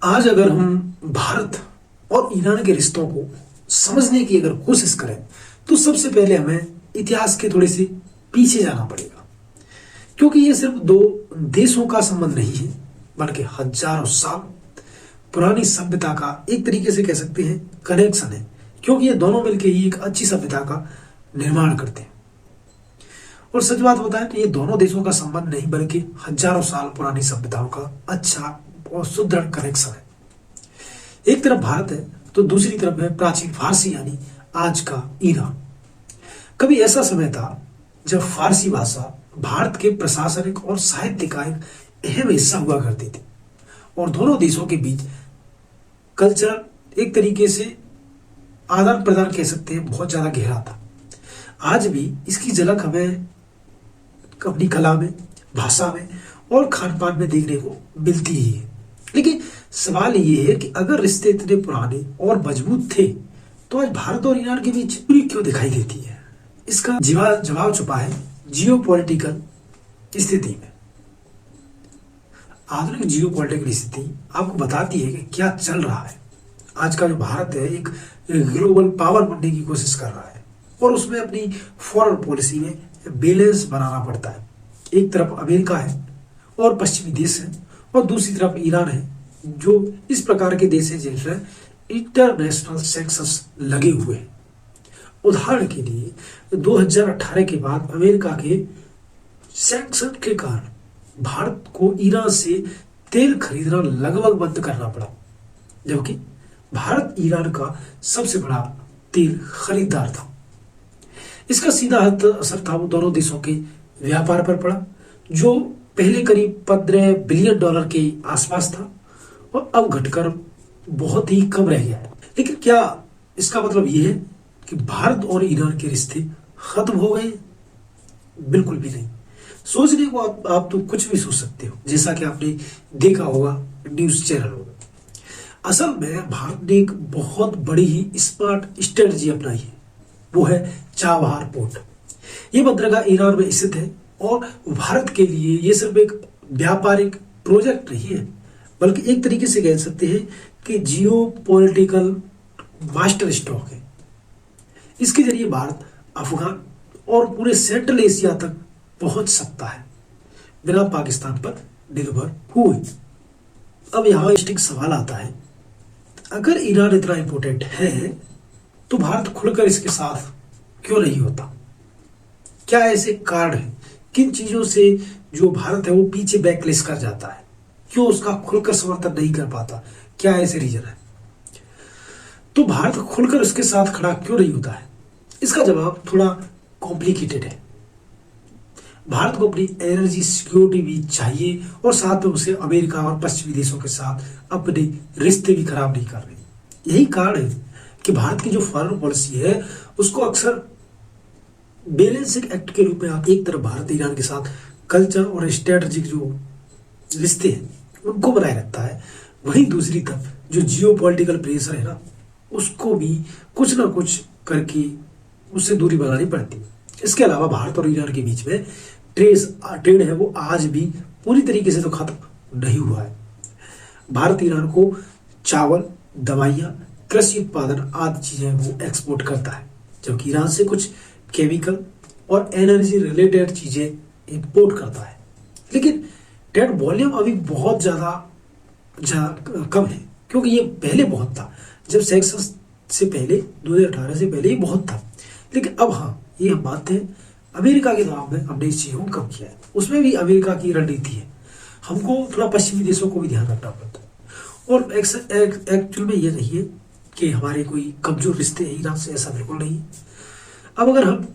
आज अगर हम भारत और ईरान के रिश्तों को समझने की अगर कोशिश करें तो सबसे पहले हमें इतिहास के थोड़े से पीछे जाना पड़ेगा, क्योंकि ये सिर्फ दो देशों का संबंध नहीं है बल्कि हजारों साल पुरानी सभ्यता का एक तरीके से कह सकते हैं कनेक्शन है, क्योंकि ये दोनों मिलकर ही एक अच्छी सभ्यता का निर्माण करते हैं। और सच बात बताएं तो ये दोनों देशों का संबंध नहीं बल्कि हजारों साल पुरानी सभ्यताओं का अच्छा और सुदृढ़ कनेक्शन है। एक तरफ भारत है तो दूसरी तरफ है प्राचीन फारसी यानी आज का ईरान। कभी ऐसा समय था जब फारसी भाषा भारत के प्रशासनिक और साहित्य का एक अहम हिस्सा हुआ करती थी और दोनों देशों के बीच कल्चरल एक तरीके से आदान प्रदान कह सकते हैं बहुत ज्यादा गहरा था। आज भी इसकी झलक हमें अपनी कला में, भाषा में और खान पान में देखने को मिलती ही है। लेकिन सवाल ये है कि अगर रिश्ते इतने पुराने और मजबूत थे तो आज भारत और ईरान के बीच दूरी क्यों दिखाई देती है? इसका जवाब छुपा है जियोपॉलिटिकल स्थिति में। आधुनिक जियोपॉलिटिकल स्थिति आपको बताती है कि क्या चल रहा है। आज का जो भारत है एक ग्लोबल पावर बनने की कोशिश कर रहा है और उसमें अपनी फॉरेन पॉलिसी में बैलेंस बनाना पड़ता है। एक तरफ अमेरिका है और पश्चिमी देश है और दूसरी तरफ ईरान है, जो इस प्रकार के देश हैं जिनसे इंटरनेशनल सैंक्शंस लगे हुए हैं। उदाहरण के लिए 2018 के बाद अमेरिका के सैंक्शन के कारण भारत को ईरान से तेल खरीदना लगभग बंद करना पड़ा, जबकि भारत ईरान का सबसे बड़ा तेल खरीदार था। इसका सीधा असर था वो दोनों देशों के व्यापार पर पड़ा, जो पहले करीब $15 बिलियन के आसपास था और अब घटकर बहुत ही कम रह गया है। लेकिन क्या इसका मतलब यह है कि भारत और ईरान के रिश्ते खत्म हो गए? बिल्कुल भी नहीं। सोचने को आप तो कुछ भी सोच सकते हो, जैसा कि आपने देखा होगा न्यूज चैनलों में। असल में भारत ने एक बहुत बड़ी ही स्मार्ट स्ट्रेटजी अपनाई है, वो है चाबहार पोर्ट। ये बंदरगाह ईरान में स्थित है और भारत के लिए ये सिर्फ एक व्यापारिक प्रोजेक्ट नहीं है बल्कि एक तरीके से कह सकते हैं कि जियो पॉलिटिकल मास्टर स्ट्रोक है। इसके जरिए भारत अफगान और पूरे सेंट्रल एशिया तक पहुंच सकता है बिना पाकिस्तान पर निर्भर हुए। अब यहां इंटरेस्टिंग सवाल आता है, अगर ईरान इतना इंपॉर्टेंट है तो भारत खुलकर इसके साथ क्यों नहीं होता? क्या ऐसे कारण है, किन चीजों से जो भारत है वो पीछे बैकलेस कर जाता है? क्यों उसका खुलकर समर्थन नहीं कर पाता? क्या ऐसे रीजन है? तो भारत खुलकर उसके साथ खड़ा क्यों नहीं होता है? इसका जवाब थोड़ा कॉम्प्लिकेटेड है। भारत को अपनी एनर्जी सिक्योरिटी भी चाहिए और साथ में उसे अमेरिका और पश्चिमी देशों के साथ अपने रिश्ते भी खराब नहीं करने। यही कारण है कि भारत की जो फॉरेन पॉलिसी है उसको अक्सर बैलेंसिंग एक्ट के रूप में आप एक तरफ भारत ईरान के साथ कल्चर और स्ट्रेटेजिक जो रिश्ते हैं उनको बनाए रखता है, वहीं दूसरी तरफ जो जियो पॉलिटिकल प्रेशर है ना, उसको भी कुछ ना कुछ करके उससे दूरी बनानी पड़ती है। इसके अलावा भारत और ईरान के बीच में ट्रेड है वो आज भी पूरी तरीके से तो खत्म नहीं हुआ है। भारत ईरान को चावल, दवाइयाँ, कृषि उत्पादन आदि चीजें वो एक्सपोर्ट करता है, जबकि ईरान से कुछ केमिकल और एनर्जी रिलेटेड चीजें इंपोर्ट करता है। लेकिन ट्रेड वॉल्यूम अभी बहुत ज्यादा कम है, क्योंकि ये पहले बहुत था। जब सैंक्शन से पहले 2018 से पहले ही बहुत था, लेकिन अब हाँ ये हम मानते हैं अमेरिका के दबाव में हमने इस चीजों को कम किया है। उसमें भी अमेरिका की रणनीति है, हमको थोड़ा पश्चिमी देशों को भी ध्यान रखना पड़ता है। और एक्चुअल में ये नहीं है कि हमारे कोई कमजोर रिश्ते हैं ईरान से, ऐसा बिल्कुल नहीं है। अब अगर हम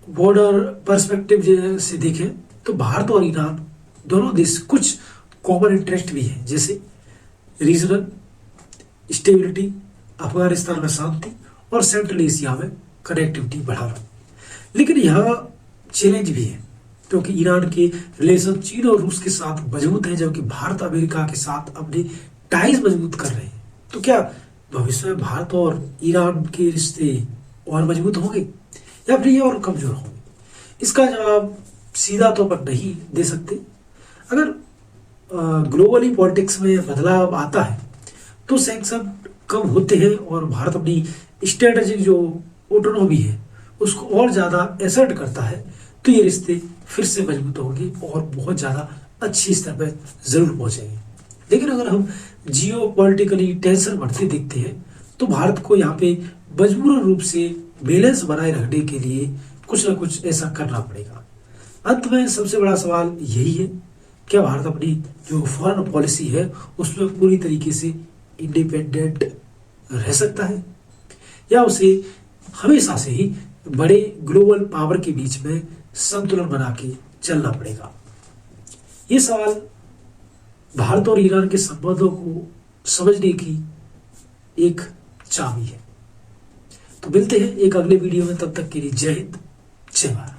बॉर्डर पर्सपेक्टिव से देखें तो भारत और ईरान दोनों देश कुछ कॉमन इंटरेस्ट भी है, जैसे रीजनल स्टेबिलिटी, अफगानिस्तान में शांति और सेंट्रल एशिया में कनेक्टिविटी बढ़ाना। लेकिन यहाँ चैलेंज भी है, क्योंकि ईरान के रिलेशन चीन और रूस के साथ मजबूत है, जबकि भारत अमेरिका के साथ अपने टाइज मजबूत कर रहे हैं। तो क्या भविष्य में भारत और ईरान के रिश्ते और मजबूत होंगे या फिर ये और कमजोर होंगे? इसका जवाब सीधा तौर पर नहीं दे सकते। अगर ग्लोबली पॉलिटिक्स में बदलाव आता है तो सैंक्शन कम होते हैं और भारत अपनी स्ट्रेटेजिक जो ऑटोनॉमी है उसको और ज़्यादा एसर्ट करता है, तो ये रिश्ते फिर से मजबूत होंगे और बहुत ज़्यादा अच्छी स्तर पर ज़रूर पहुंचेंगे। लेकिन अगर हम जियो पॉलिटिकली टेंशन बढ़ते देखते हैं तो भारत को यहाँ पे मजबूरन रूप से बैलेंस बनाए रखने के लिए कुछ ना कुछ ऐसा करना पड़ेगा। अंत में सबसे बड़ा सवाल यही है, क्या भारत अपनी जो फॉरेन पॉलिसी है उसमें पूरी तरीके से इंडिपेंडेंट रह सकता है, या उसे हमेशा से ही बड़े ग्लोबल पावर के बीच में संतुलन बना के चलना पड़ेगा? ये सवाल भारत और ईरान के संबंधों को समझने की एक चाबी है। तो मिलते हैं एक अगले वीडियो में, तब तक के लिए जय हिंद, जय भारत।